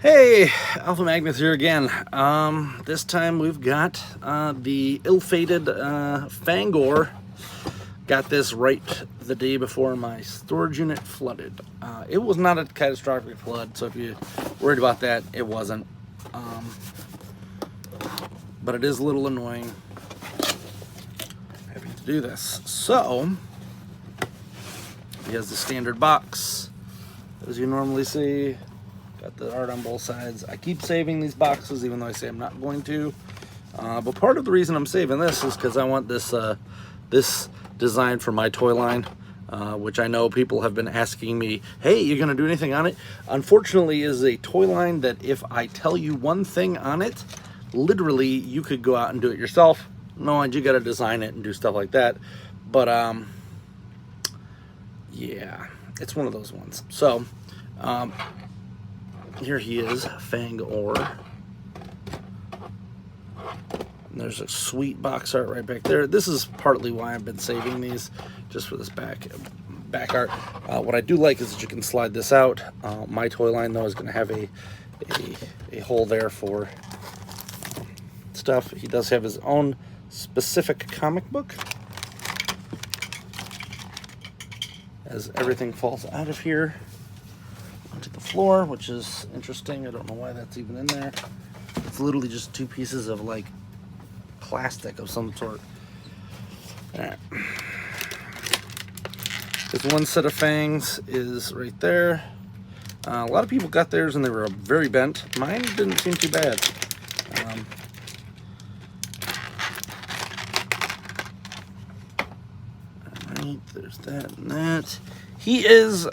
Hey, Alpha Magnus here again. This time we've got the ill-fated Fang-or. Got this right the day before my storage unit flooded. It was not a catastrophic flood, so if you're worried about that, it wasn't. But it is a little annoying having to do this. So, he has the standard box, as you normally see. Got the art on both sides. I keep saving these boxes even though I say I'm not going to. But part of the reason I'm saving this is because I want this this design for my toy line, which I know people have been asking me, hey, you're going to do anything on it? Unfortunately, is a toy line that if I tell you one thing on it, literally you could go out and do it yourself. No, you got to design it and do stuff like that. But yeah, it's one of those ones. So here he is, Fang-or. And there's a sweet box art right back there. This is partly why I've been saving these, just for this back art. What I do like is that you can slide this out. My toy line, though, is going to have a hole there for stuff. He does have his own specific comic book, as everything falls out of here onto the floor, which is interesting. I don't know why that's even in there. It's literally just two pieces of like plastic of some sort. All right. This one set of fangs is right there. A lot of people got theirs and they were very bent. Mine didn't seem too bad. All right, there's that and that. He is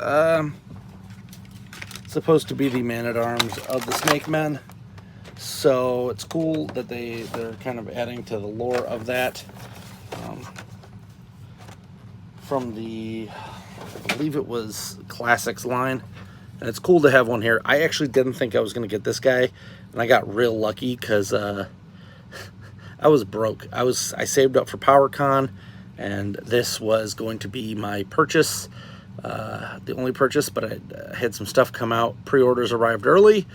supposed to be the man-at-arms of the Snake Men, so it's cool that they're kind of adding to the lore of that. From the, I believe it was Classics line, and it's cool to have one here. I actually didn't think I was going to get this guy, and I got real lucky because I was broke. I saved up for PowerCon, and this was going to be my purchase. The only purchase, but I had some stuff come out. Pre-orders arrived early.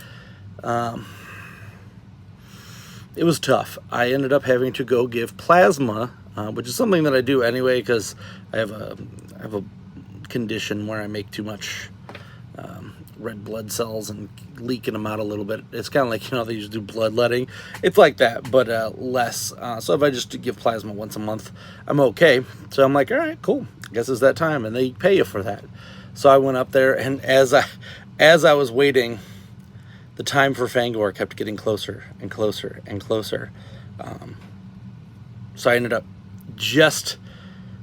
It was tough. I ended up having to go give plasma, which is something that I do anyway because I have a condition where I make too much red blood cells and leaking them out a little bit. It's kind of like, you know, they used to do bloodletting. It's like that, but less. So if I just give plasma once a month, I'm okay. So I'm like, all right, cool. I guess it's that time, and they pay you for that. So I went up there, and as I was waiting, the time for Fang-or kept getting closer and closer and closer. So I ended up just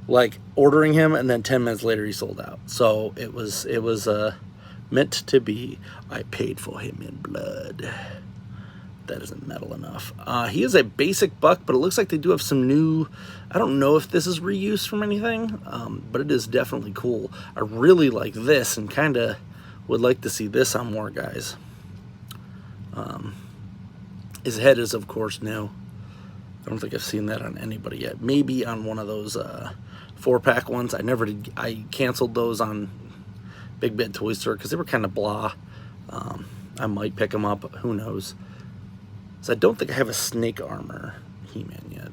like ordering him, and then 10 minutes later he sold out. So it was meant to be. I paid for him in blood. That isn't metal enough. He is a basic buck, but it looks like they do have some new, I don't know if this is reuse from anything, but it is definitely cool. I really like this and kind of would like to see this on more guys. His head is, of course, new. I don't think I've seen that on anybody yet. Maybe on one of those 4-pack ones. I never did. I canceled those on Big Bad Toy Store because they were kind of blah. I might pick them up. Who knows? So I don't think I have a snake armor He-Man yet.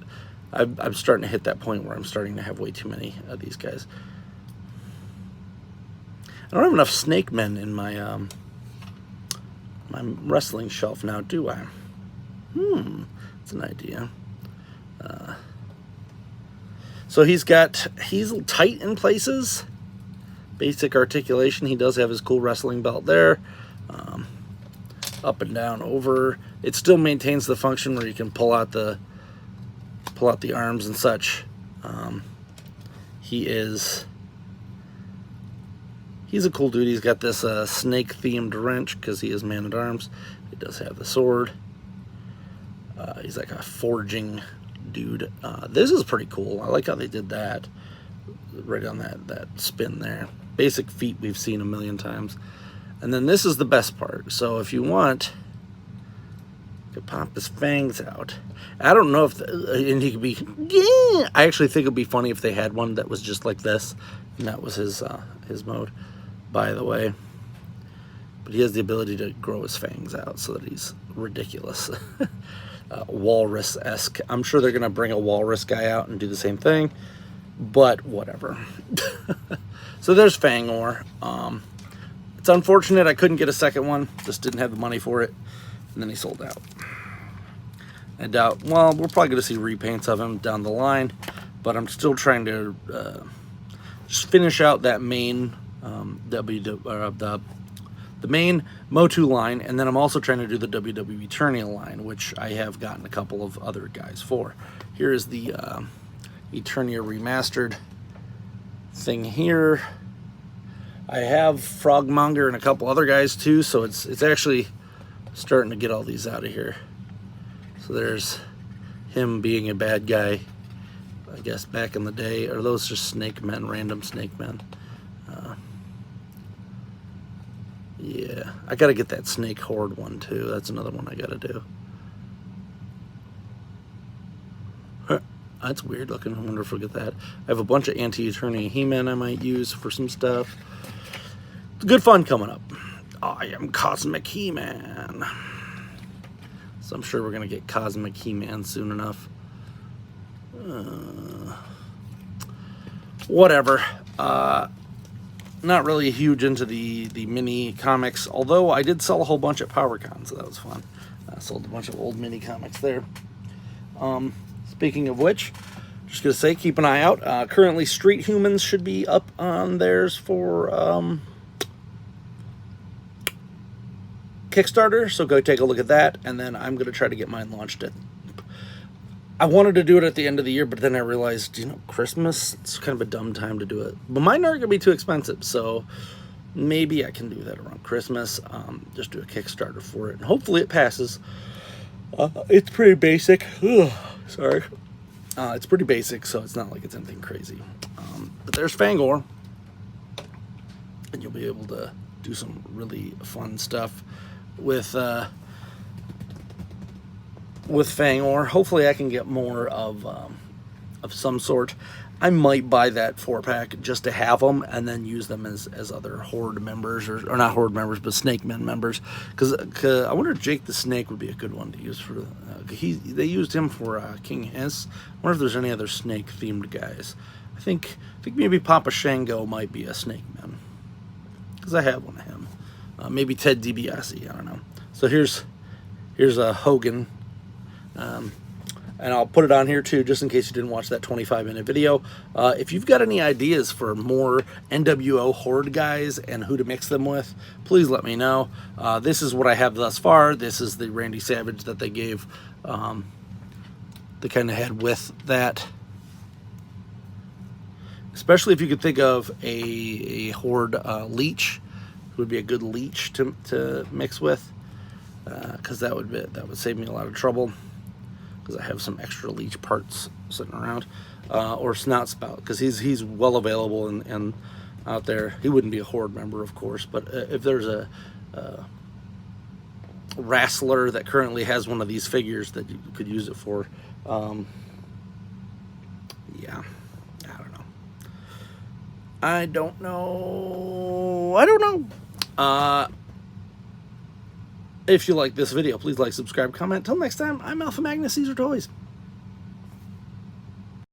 I'm starting to hit that point where I'm starting to have way too many of these guys. I don't have enough Snake Men in my my wrestling shelf now, do I? That's an idea. So he's tight in places. Basic articulation. He does have his cool wrestling belt there. Up and down, over. It still maintains the function where you can pull out the arms and such. He's a cool dude. He's got this snake-themed wrench because he is man-at-arms. He does have the sword. He's like a forging dude. This is pretty cool. I like how they did that. Right on that spin there. Basic feat we've seen a million times. And then this is the best part. So if you want, you could pop his fangs out. I don't know if, and he could be, yeah. I actually think it'd be funny if they had one that was just like this, and that was his mode, by the way. but he has the ability to grow his fangs out so that he's ridiculous. Walrus-esque. I'm sure they're going to bring a walrus guy out and do the same thing, but whatever. So there's Fang-or. It's unfortunate I couldn't get a second one, just didn't have the money for it, and then he sold out. I doubt, well, we're probably going to see repaints of him down the line, but I'm still trying to just finish out that main the main Motu line, and then I'm also trying to do the WWE Eternia line, which I have gotten a couple of other guys for. Here is the Eternia remastered thing here. I have Frogmonger and a couple other guys too, so it's actually starting to get all these out of here. So there's him being a bad guy, I guess, back in the day. Are those just snake men, random snake men? Yeah, I gotta get that snake horde one too. That's another one I gotta do. That's weird looking. I wonder if we'll get that. I have a bunch of anti-Eternia He-Man I might use for some stuff. It's good fun coming up. I am Cosmic He-Man. So I'm sure we're gonna get Cosmic He-Man soon enough. Whatever. Not really huge into the mini comics, although I did sell a whole bunch at PowerCon, so that was fun. I sold a bunch of old mini comics there. Speaking of which, just gonna say, keep an eye out. Currently, Street Humans should be up on theirs for Kickstarter, so go take a look at that, and then I'm gonna try to get mine launched at. I wanted to do it at the end of the year, but then I realized, Christmas, it's kind of a dumb time to do it. But mine aren't going to be too expensive, so maybe I can do that around Christmas. Just do a Kickstarter for it, and hopefully it passes. It's pretty basic. Ugh, sorry. It's pretty basic, so it's not like it's anything crazy. But there's Fang-or, and you'll be able to do some really fun stuff with Fang-or. Hopefully I can get more of some sort. I might buy that 4-pack just to have them and then use them as other Horde members, or not Horde members, but Snake Men members. Because I wonder if Jake the Snake would be a good one to use for. They used him for King Hiss. I wonder if there's any other snake themed guys. I think maybe Papa Shango might be a Snake Man, because I have one of him. Maybe Ted DiBiase. I don't know. So here's a Hogan. And I'll put it on here too, just in case you didn't watch that 25-minute video. If you've got any ideas for more NWO Horde guys and who to mix them with, please let me know. This is what I have thus far. This is the Randy Savage that they gave the kind of head with that. Especially if you could think of a Horde Leech, who would be a good Leech to mix with, because that would save me a lot of trouble. Because I have some extra Leech parts sitting around, or Snout Spout, because he's well available and out there. He wouldn't be a Horde member, of course, but if there's a wrestler that currently has one of these figures that you could use it for, yeah, I don't know. If you like this video, please like, subscribe, comment. Until next time, I'm Alpha Magnus. These are toys.